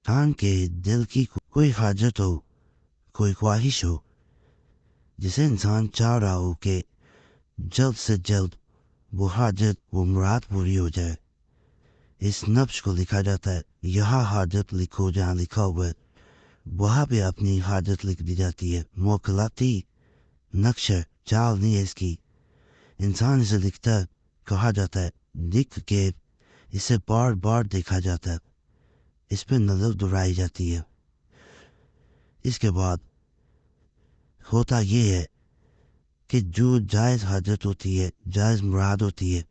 انسان کے دل کی کوئی حاجت ہو، کوئی خواہش ہو جسے انسان چاہ رہا ہو کہ جلد سے جلد وہ حاجت وہ مراد پوری ہو جائے، اس نقش کو لکھا جاتا ہے یہاں حاجت لکھو جہاں لکھا ہوا ہے، وہاں پہ اپنی حاجت لکھ دی جاتی ہے۔ موکلاتی نقش ہے، چال نہیں ہے اس کی۔ انسان اسے لکھتا ہے، کہا جاتا ہے لکھ کے اسے بار بار دیکھا جاتا ہے، اس پہ نظر دہرائی جاتی ہے۔ اس کے بعد ہوتا یہ ہے کہ جو جائز حاجت ہوتی ہے، جائز مراد ہوتی ہے،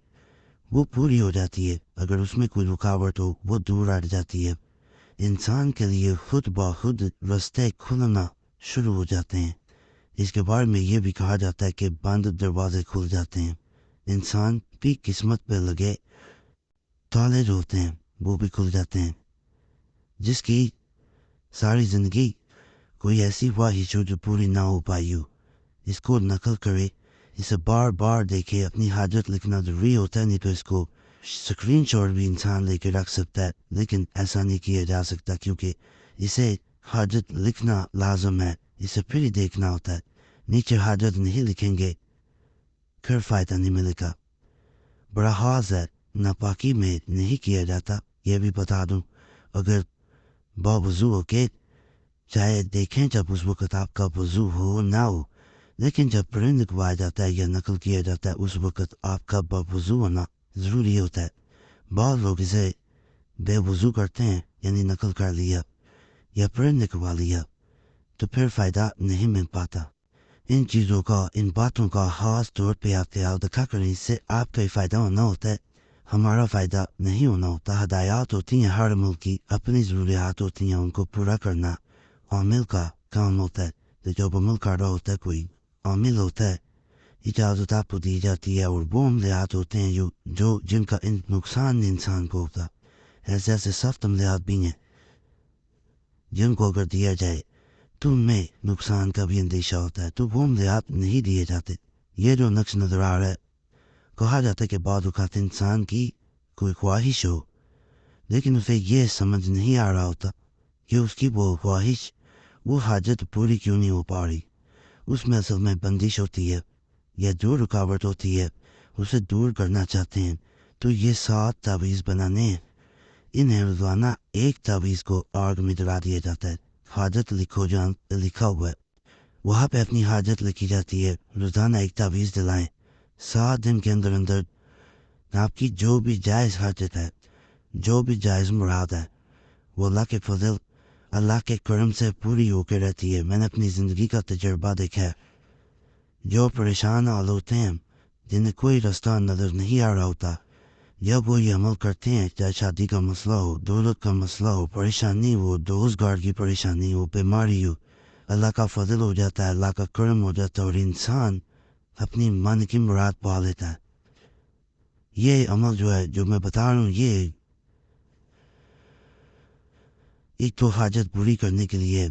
وہ پوری ہو جاتی ہے۔ اگر اس میں کوئی رکاوٹ ہو وہ دور ہٹ جاتی ہے۔ انسان کے لیے خود بخود رستے کھلنا شروع ہو جاتے ہیں۔ اس کے بارے میں یہ بھی کہا جاتا ہے کہ بند دروازے کھل جاتے ہیں۔ انسان کی قسمت پہ لگے تالے جو ہوتے ہیں وہ بھی کھل جاتے ہیں۔ جس کی ساری زندگی کوئی ایسی خواہش ہو جو پوری نہ ہو پائی ہو، اس کو نقل کرے، اسے بار بار دیکھے۔ اپنی حاجت لکھنا ضروری ہوتا ہے، نہیں تو اس کو اسکرین شاٹ بھی انسان لے کے رکھ سکتا ہے، لیکن ایسا نہیں کیا جا سکتا کیونکہ اسے حاجت لکھنا لازم ہے، اسے پھر ہی دیکھنا ہوتا ہے۔ نیچے حاجت نہیں لکھیں گے پھر فائدہ نہیں ملے گا۔ براحاز ہے، ناپاکی میں نہیں کیا جاتا، یہ بھی بتا دوں۔ اگر باوضو ہو کے چاہے دیکھیں جب اس وقت آپ کا وضو ہو نہ ہو، لیکن جب پرند لکھوایا جاتا ہے یا نقل کیا جاتا ہے اس وقت آپ کا باوضو ہونا ضروری ہوتا ہے۔ بعض لوگ اسے بے وضو کرتے ہیں، یعنی نقل کر لیا یا پرند لکھوا لیا، تو پھر فائدہ نہیں مل پاتا۔ ان چیزوں کا، ان باتوں کا خاص طور پہ آپ خیال رکھا کریں، اس سے آپ کا ہی فائدہ ہونا ہوتا ہے، ہمارا فائدہ نہیں ہونا ہوتا۔ ہدایات ہوتی ہیں ہر ملک کی، اپنی ضروریات ہوتی ہیں، ان کو پورا کرنا عامل کا کام ہوتا ہے۔ تو جب عمل کر رہا ہوتا ہے کوئی عامل ہوتا ہے، اجازت آپ کو دی جاتی ہے، اور وہ عملیات ہوتے ہیں جو جن کا نقصان انسان کو ہوتا۔ ایسے ایسے سخت عملیات بھی ہیں جن کو اگر دیا جائے تو ان میں نقصان کا بھی اندیشہ ہوتا ہے، تو وہ عملیات نہیں دیے جاتے۔ یہ جو نقش نظر آ رہا ہے، کہا جاتا ہے کہ بعض اوقات انسان کی کوئی خواہش ہو لیکن اسے یہ سمجھ نہیں آ رہا ہوتا کہ اس کی وہ خواہش، وہ حاجت پوری کیوں نہیں ہو پا رہی۔ اس میں اصل میں بندش ہوتی ہے یا جو رکاوٹ ہوتی ہے اسے دور کرنا چاہتے ہیں، تو یہ 7 تعویذ بنانے ہیں۔ انہیں روزانہ ایک تعویذ کو آگ میں جلا دیا جاتا ہے۔ حاجت لکھو جہاں لکھا ہوا ہے وہاں پہ اپنی حاجت لکھی جاتی ہے، روزانہ ایک تعویذ دلائیں۔ 7 دن کے اندر اندر آپ کی جو بھی جائز حاجت ہے، جو بھی جائز مراد ہے، وہ اللہ کے فضل، اللہ کے کرم سے پوری ہو کے رہتی ہے۔ میں نے اپنی زندگی کا تجربہ دیکھا ہے۔ جو پریشان حال ہوتے ہیں، جنہیں کوئی رستہ نظر نہیں آ رہا ہوتا، جب وہ یہ عمل کرتے ہیں، چاہے شادی کا مسئلہ ہو، دولت کا مسئلہ ہو، پریشانی ہو، روزگار کی پریشانی ہو، بیماری ہو، اللہ کا فضل ہو جاتا ہے، اللہ کا کرم ہو جاتا ہے، اور انسان اپنی من کی مراد پا لیتا ہے۔ یہ عمل جو ہے، جو میں بتا رہا ہوں، یہ ایک تو حاجت پوری کرنے کے لیے،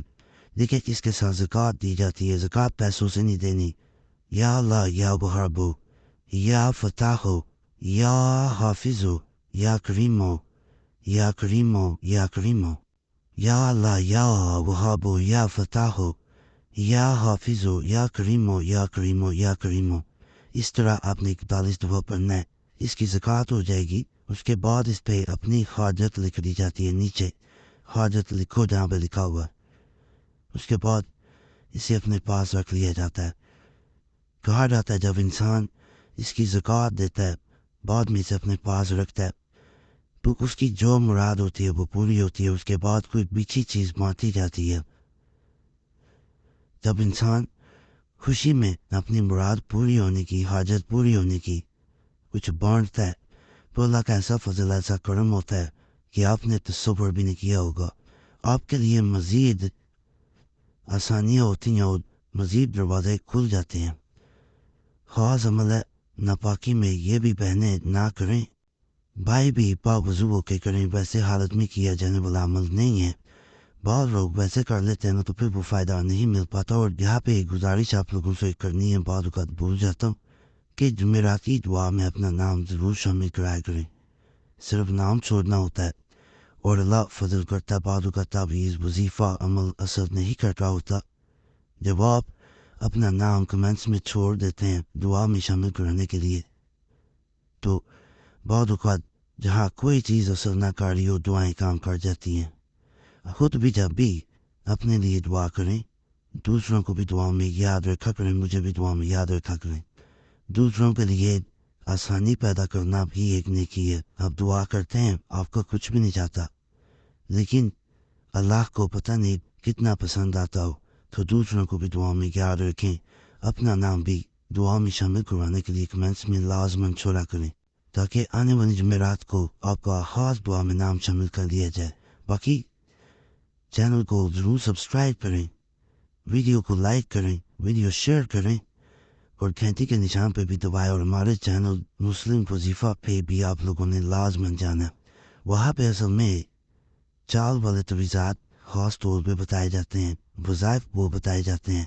دیکھیں اس کے ساتھ زکوٰۃ دی جاتی ہے۔ زکوٰۃ پیسوں سے نہیں دینی۔ یا اللہ یا وہاب ہو، یا فتح ہو، یا حافظ ہو، یا کریم ہو، یا کریم ہو، یا کریم ہو، یا اللہ یا وہاب ہو، یا فتح ہو، یا حافظ ہو، یا کریم ہو، یا کریم ہو، یا کریم ہو۔ اس طرح آپ نے 41 دفعہ پڑھنا ہے۔ اس کی زکوٰۃ ہو جائے گی۔ اس کے بعد اس پہ اپنی حاجت لکھ دی جاتی ہے، نیچے حاجت لکھو جہاں پہ لکھا ہوا۔ اس کے بعد اسے اپنے پاس رکھ لیا جاتا ہے۔ کہا جاتا ہے جب انسان اس کی زکوٰۃ دیتا ہے، بعد میں اسے اپنے پاس رکھتا ہے، تو اس کی جو مراد ہوتی ہے وہ پوری ہوتی ہے۔ اس کے بعد کوئی بیچی چیز بانٹی جاتی ہے۔ جب انسان خوشی میں اپنی مراد پوری ہونے کی، حاجت پوری ہونے کی کچھ بانٹتا ہے، تو اللہ کا ایسا فضل، ایسا کرم ہوتا ہے کہ آپ نے تصور بھی نہیں کیا ہوگا۔ آپ کے لیے مزید آسانیاں ہوتی ہیں اور مزید دروازے کھل جاتے ہیں۔ خاص عمل ہے، ناپاکی میں یہ بھی بہنیں نہ کریں، بھائی بھی باوضو ہو کے کریں، ویسے حالت میں کیا جانے والا عمل نہیں ہے۔ بعض لوگ ویسے کر لیتے ہیں تو پھر وہ فائدہ نہیں مل پاتا۔ اور یہاں پہ ایک گزارش آپ لوگوں سے کرنی ہے، بعض اوقات بھول جاتا ہوں، کہ جمعراتی دعا میں اپنا نام ضرور شامل کرایا کریں۔ صرف نام چھوڑنا ہوتا ہے، اور اللہ فضل کرتا، بعض اوقات تعویذ وظیفہ عمل اثر نہیں کر رہا ہوتا، جب آپ اپنا نام کمنٹس میں چھوڑ دیتے ہیں دعا میں شامل کرانے کے لیے، تو بعض اوقات جہاں کوئی چیز اثر نہ کر رہی ہو دعائیں کام کر جاتی ہیں۔ خود بھی جب بھی اپنے لیے دعا کریں، دوسروں کو بھی دعا میں یاد رکھا کریں، مجھے بھی دعا میں یاد رکھا کریں۔ دوسروں کے لیے آسانی پیدا کرنا بھی ایک نیکی ہے۔ آپ دعا کرتے ہیں، آپ کو کچھ بھی نہیں چاہتا، لیکن اللہ کو پتہ نہیں کتنا پسند آتا ہو، تو دوسروں کو بھی دعا میں یاد رکھیں، اپنا نام بھی دعا میں شامل کروانے کے لیے کمنٹس میں لازماً چھوڑا کریں، تاکہ آنے والی جمعرات کو آپ کا خاص دعا میں نام شامل کر لیا جائے۔ باقی چینل کو ضرور سبسکرائب کریں، ویڈیو کو لائک کریں، ویڈیو شیئر کریں، اور گھنٹی کے نشان پہ بھی دبائیں، اور ہمارے چینل مسلم وظیفہ پہ بھی آپ لوگوں نے لازماً جانا۔ وہاں پہ اصل میں چال والے تویزات خاص طور پہ بتائے جاتے ہیں، وظائف وہ بتائے جاتے ہیں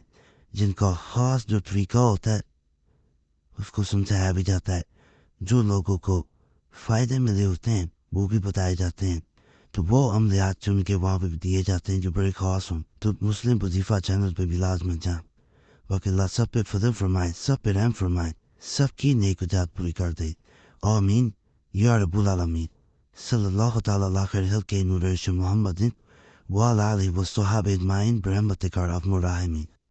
جن کا خاص جو طریقہ ہوتا ہے اس کو سمجھایا بھی جاتا ہے، جو لوگوں کو فائدے ملے ہوتے ہیں وہ بھی بتائے جاتے ہیں، تو وہ عملیات چن کے وہاں پہ دیے جاتے ہیں جو بڑے خاص ہوں، تو مسلم وظیفہ چینل پہ بھی لازماً جائیں۔ باقی اللہ سب پہ فضل فرمائے، سب پہ رحم فرمائے، سب کی نیک جات پوری کر دے، آمین یا رب العالمین۔ صلی اللہ تعالیٰ علی خیر خلقہ نور عرش محمد وعلی آلہ وصحبہ اجمعین برحمتک یا ارحم الراحمین۔